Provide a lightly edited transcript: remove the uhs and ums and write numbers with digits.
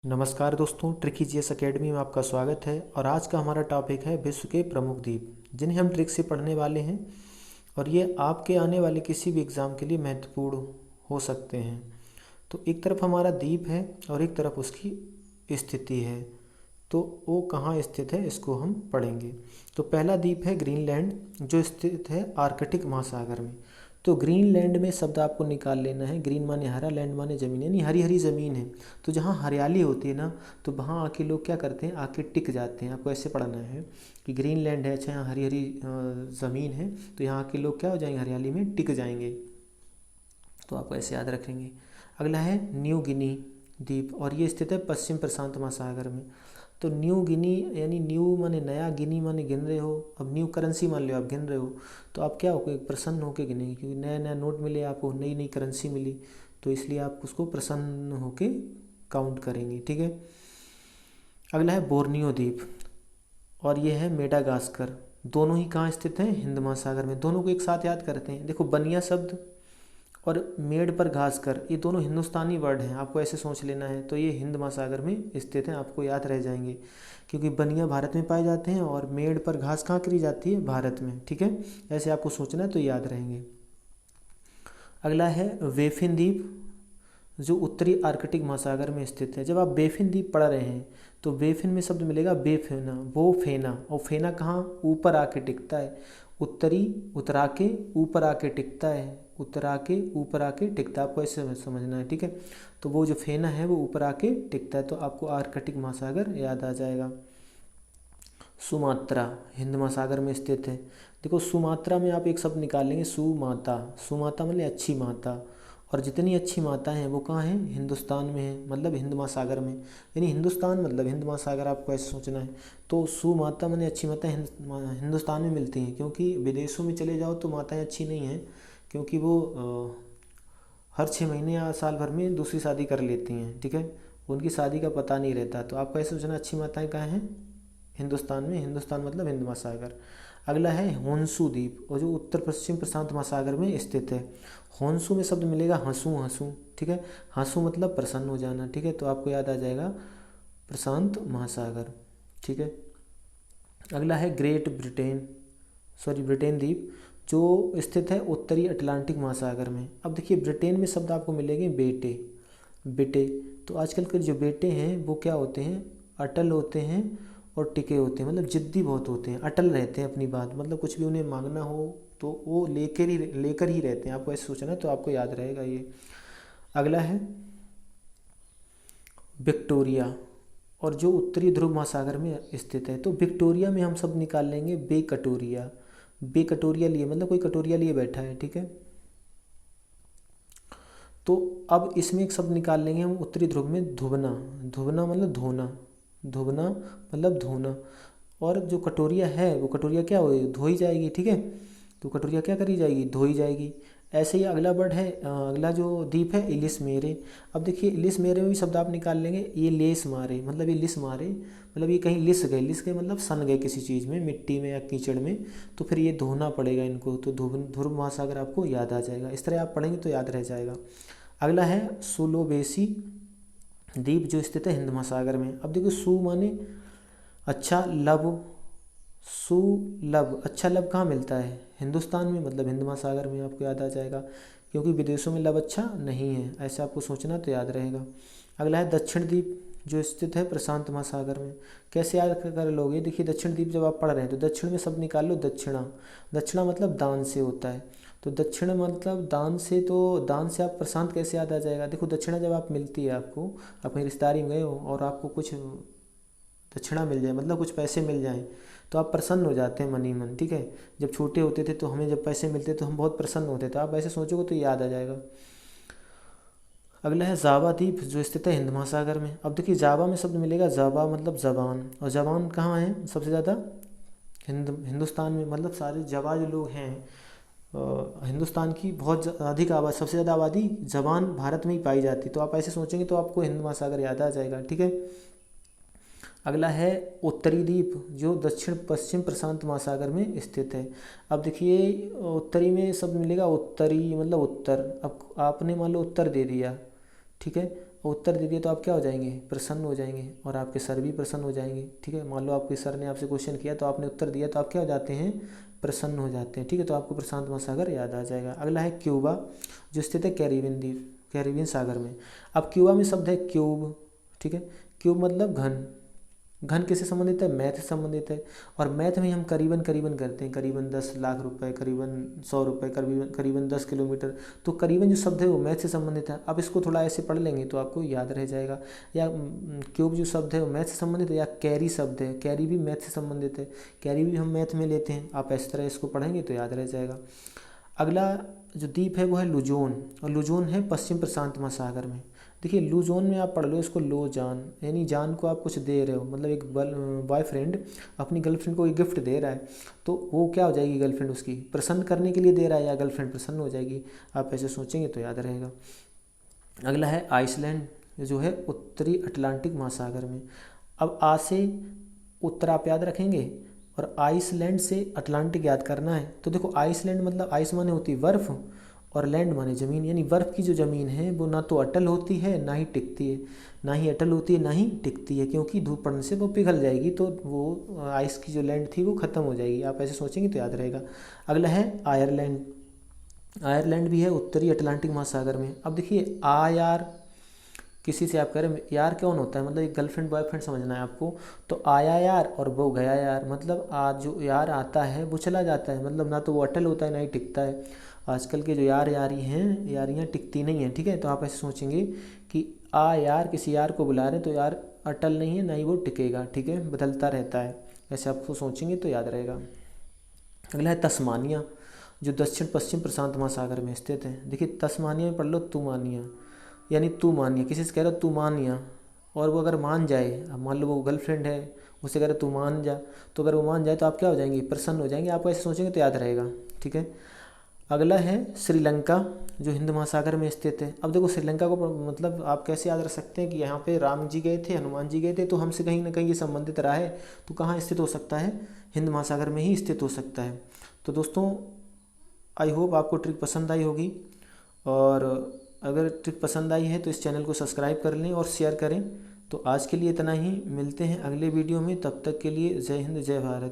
नमस्कार दोस्तों, tricky GS academy में आपका स्वागत है। और आज का हमारा टॉपिक है विश्व के प्रमुख द्वीप, जिन्हें हम ट्रिक से पढ़ने वाले हैं। और ये आपके आने वाले किसी भी एग्ज़ाम के लिए महत्वपूर्ण हो सकते हैं। तो एक तरफ हमारा द्वीप है और एक तरफ उसकी स्थिति है। तो वो कहाँ स्थित है इसको हम पढ़ेंगे। तो पहला द्वीप है ग्रीनलैंड, जो स्थित है आर्कटिक महासागर में। तो ग्रीनलैंड में शब्द आपको निकाल लेना है। ग्रीन माने हरा, लैंड माने ज़मीन, यानी हरी हरी ज़मीन है। तो जहाँ हरियाली होती है ना, तो वहाँ आके लोग क्या करते हैं, आके टिक जाते हैं। आपको ऐसे पढ़ना है कि ग्रीनलैंड है, अच्छा यहाँ हरी हरी ज़मीन है, तो यहाँ के लोग क्या हो जाएंगे, हरियाली में टिक जाएंगे। तो आपको ऐसे याद रखेंगे। अगला है न्यू गिनी द्वीप, और ये स्थित है पश्चिम प्रशांत महासागर में। तो न्यू गिनी यानी न्यू माने नया, गिनी माने गिन रहे हो। अब न्यू करेंसी मान लो आप गिन रहे हो, तो आप क्या हो, प्रसन्न होकर गिनेंगे, क्योंकि नया नया नोट मिले आपको, नई नई करेंसी मिली, तो इसलिए आप उसको प्रसन्न होकर काउंट करेंगे। ठीक है। अगला है बोर्नियो द्वीप, और ये है मेडागास्कर। दोनों ही कहाँ स्थित हैं, हिंद महासागर में। दोनों को एक साथ याद करते हैं। देखो, बनिया शब्द और मेड़ पर घास कर, ये दोनों हिंदुस्तानी वर्ड हैं। आपको ऐसे सोच लेना है। तो ये हिंद महासागर में स्थित हैं, आपको याद रह जाएंगे, क्योंकि बनिया भारत में पाए जाते हैं और मेड़ पर घास कहाँ करी जाती है, भारत में। ठीक है, ऐसे आपको सोचना है तो याद रहेंगे। अगला है वेफिन द्वीप, जो उत्तरी आर्कटिक महासागर में स्थित है। जब आप बेफिन द्वीप पढ़ रहे हैं तो बेफिन में शब्द मिलेगा बेफेना, वो फेना। और फेना कहाँ, ऊपर आके टिकता है। उत्तरी, उतरा के ऊपर आके टिकता है, उतरा के ऊपर आके टिकता है। आपको ऐसे समझना है। ठीक है। तो वो जो फेना है वो ऊपर आके टिकता है, तो आपको आर्कटिक महासागर याद आ जाएगा। सुमात्रा हिंद महासागर में स्थित है। देखो, सुमात्रा में आप एक शब्द निकाल लेंगे, सुमाता। सुमाता मतलब अच्छी माता, और जितनी अच्छी माता हैं वो कहाँ हैं, हिंदुस्तान में है, मतलब हिंद महासागर में। यानी हिंदुस्तान मतलब हिंद महासागर, आपको ऐसे सोचना है। तो सुमाता माने अच्छी माता हिंदुस्तान में मिलती हैं, क्योंकि विदेशों में चले जाओ तो माताएं अच्छी नहीं हैं, क्योंकि वो हर 6 महीने या साल भर में दूसरी शादी कर लेती हैं। ठीक है, उनकी शादी का पता नहीं रहता। तो आपको ऐसे सोचना, अच्छी माताएं कहाँ हैं, हिंदुस्तान में। हिंदुस्तान मतलब हिंद महासागर। अगला है होन्सू द्वीप, और जो उत्तर पश्चिम प्रशांत महासागर में स्थित है। होन्सू में शब्द मिलेगा हंसू, हंसू। ठीक है, हंसू मतलब प्रसन्न हो जाना। ठीक है, तो आपको याद आ जाएगा प्रशांत महासागर। ठीक है। अगला है ग्रेट ब्रिटेन, ब्रिटेन द्वीप, जो स्थित है उत्तरी अटलांटिक महासागर में। अब देखिए, ब्रिटेन में शब्द आपको मिलेंगे बेटे, बेटे। तो आजकल के जो बेटे हैं वो क्या होते हैं, अटल होते हैं और टिके होते हैं, मतलब जिद्दी बहुत होते हैं, अटल रहते हैं अपनी बात, मतलब कुछ भी उन्हें मांगना हो तो वो लेकर ही रहते हैं। आपको ऐसे सोचना है तो आपको याद रहेगा ये। अगला है विक्टोरिया, और जो उत्तरी ध्रुव महासागर में स्थित है। तो विक्टोरिया में हम सब निकाल लेंगे बे कटोरिया। बे कटोरिया लिए मतलब कोई कटोरिया लिए बैठा है। ठीक है। तो अब इसमें एक शब्द निकाल लेंगे हम उत्तरी ध्रुव में, धुबना। धुबना मतलब धोना, धुबना मतलब धोना। और जो कटोरिया है वो कटोरिया क्या हो, धोई जाएगी। ठीक है, तो कटोरिया क्या करी जाएगी, धोई जाएगी। ऐसे ही अगला वर्ड है, अगला जो द्वीप है इलिस मेरे। अब देखिए, इलिस मेरे में भी शब्द आप निकाल लेंगे। ये लेस मारे मतलब ये लिस मारे, मतलब ये कहीं लिस गए, लिस गए मतलब सन गए किसी चीज़ में, मिट्टी में या कीचड़ में, तो फिर ये धोना पड़ेगा इनको। तो ध्रुव महासागर आपको याद आ जाएगा। इस तरह आप पढ़ेंगे तो याद रह जाएगा। अगला है सुलोवेसी द्वीप, जो स्थित है हिंद महासागर में। अब देखो, सु माने अच्छा, लब, सुलभ। अच्छा लब कहाँ मिलता है, हिंदुस्तान में, मतलब हिंद महासागर में। आपको याद आ जाएगा, क्योंकि विदेशों में लब अच्छा नहीं है, ऐसे आपको सोचना तो याद रहेगा। अगला है दक्षिण द्वीप, जो स्थित है प्रशांत महासागर में। कैसे याद कर लोगे, देखिए दक्षिण द्वीप जब आप पढ़ रहे हैं तो दक्षिण में शब्द निकाल लो दक्षिणा। दक्षिणा मतलब दान से होता है, तो दक्षिण मतलब दान से। तो दान से आप प्रशांत कैसे याद आ जाएगा, देखो दक्षिणा जब आप मिलती है आपको, अपनी रिश्तेदारी में गए हो और आपको कुछ दक्षिणा मिल जाए, मतलब कुछ पैसे मिल जाएं, तो आप प्रसन्न हो जाते हैं मन ही मन। ठीक है, जब छोटे होते थे तो हमें जब पैसे मिलते तो हम बहुत प्रसन्न होते थे। आप ऐसे सोचोगे तो याद आ जाएगा। अगला है जावा द्वीप, जो स्थित है हिंद महासागर में। अब देखिए, जावा में शब्द मिलेगा जावा मतलब जबान, और जबान कहाँ है सबसे ज़्यादा, हिंदुस्तान में। मतलब सारे जावा जो लोग हैं, हिंदुस्तान की बहुत अधिक आबादी, सबसे ज़्यादा आबादी जबान भारत में ही पाई जाती। तो आप ऐसे सोचेंगे तो आपको हिंद महासागर याद आ जाएगा। ठीक है। अगला है उत्तरी द्वीप, जो दक्षिण पश्चिम प्रशांत महासागर में स्थित है। अब देखिए, उत्तरी में शब्द मिलेगा उत्तरी मतलब उत्तर। अब आपने मान लो उत्तर दे दिया, ठीक है, उत्तर दे दिए तो आप क्या हो जाएंगे, प्रसन्न हो जाएंगे, और आपके सर भी प्रसन्न हो जाएंगे। ठीक है, मान लो आपके सर ने आपसे क्वेश्चन किया तो आपने उत्तर दिया तो आप क्या हो जाते हैं, प्रसन्न हो जाते हैं। ठीक है, तो आपको प्रशांत महासागर याद आ जाएगा। अगला है क्यूबा, जो स्थित है कैरिबियन द्वीप, कैरिबियन सागर में। अब क्यूबा में शब्द है क्यूब। ठीक है, क्यूब मतलब घन। घन किससे संबंधित है, मैथ से संबंधित है। और मैथ में हम करीबन करीबन करते हैं, करीबन 10 लाख रुपए, करीबन 100 रुपये, करीबन करीबन 10 किलोमीटर। तो करीबन जो शब्द है वो मैथ से संबंधित है। अब इसको थोड़ा ऐसे पढ़ लेंगे तो आपको याद रह जाएगा। या क्यूब जो शब्द है वो मैथ से संबंधित है। या कैरी शब्द है, कैरी भी मैथ से संबंधित है, कैरी भी हम मैथ में लेते हैं। आप इस तरह इसको पढ़ेंगे तो याद रह जाएगा। अगला जो द्वीप है वो है लुजोन, और लुजोन है पश्चिम प्रशांत महासागर में। देखिए लुजोन में आप पढ़ लो इसको लो जान, यानी जान को आप कुछ दे रहे हो, मतलब एक बॉयफ्रेंड अपनी गर्लफ्रेंड को एक गिफ्ट दे रहा है, तो वो क्या हो जाएगी, गर्लफ्रेंड उसकी प्रसन्न करने के लिए दे रहा है, या गर्लफ्रेंड प्रसन्न हो जाएगी। आप ऐसे सोचेंगे तो याद रहेगा। अगला है आइसलैंड, जो है उत्तरी अटलांटिक महासागर में। अब आ से उत्तर आप याद रखेंगे, और आइसलैंड से अटलांटिक याद करना है। तो देखो आइसलैंड मतलब आइस माने होती है बर्फ़, और लैंड माने ज़मीन, यानी बर्फ़ की जो ज़मीन है वो ना तो अटल होती है ना ही टिकती है, ना ही अटल होती है ना ही टिकती है, क्योंकि धूप पड़ने से वो पिघल जाएगी, तो वो आइस की जो लैंड थी वो ख़त्म हो जाएगी। आप ऐसे सोचेंगे तो याद रहेगा। अगला है आयरलैंड, आयरलैंड भी है उत्तरी अटलांटिक महासागर में। अब देखिए आ यार, किसी से आप कह रहे हैं यार कौन होता है, मतलब एक गर्लफ्रेंड बॉयफ्रेंड समझना है आपको। तो आया यार और वो गया यार, मतलब आज जो यार आता है वो चला जाता है, मतलब ना तो वो अटल होता है ना ही टिकता है। आजकल के जो यार यारी हैं, यारियाँ टिकती नहीं हैं। ठीक है, तो आप ऐसे सोचेंगे कि आ यार, किसी यार को बुला रहे हैं तो यार अटल नहीं है ना ही वो टिकेगा। ठीक है, बदलता रहता है। ऐसे आपको सोचेंगे तो याद रहेगा। अगला है तस्मानिया, जो दक्षिण पश्चिम प्रशांत महासागर में स्थित है। देखिए तस्मानिया में पढ़ लो तुमानिया, यानी तू मानिया, किसी से कह रहे हो तू मानिया, और वो अगर मान जाए, अब मान लो वो गर्लफ्रेंड है, उससे कह रहे तू मान जा, तो अगर वो मान जाए तो आप क्या हो जाएंगे, प्रसन्न हो जाएंगे। आप ऐसे सोचेंगे तो याद रहेगा। ठीक है, अगला है श्रीलंका, जो हिंद महासागर में स्थित है। अब देखो श्रीलंका को मतलब आप कैसे याद रख सकते हैं कि यहाँ पे राम जी गए थे, हनुमान जी गए थे, तो हमसे कहीं ना कहीं ये संबंधित रहा है। तो कहाँ स्थित हो सकता है, हिंद महासागर में ही स्थित हो सकता है। तो दोस्तों आई होप आपको ट्रिक पसंद आई होगी, और अगर ट्रिक पसंद आई है तो इस चैनल को सब्सक्राइब कर लें और शेयर करें। तो आज के लिए इतना ही, मिलते हैं अगले वीडियो में, तब तक के लिए जय हिंद जय भारत।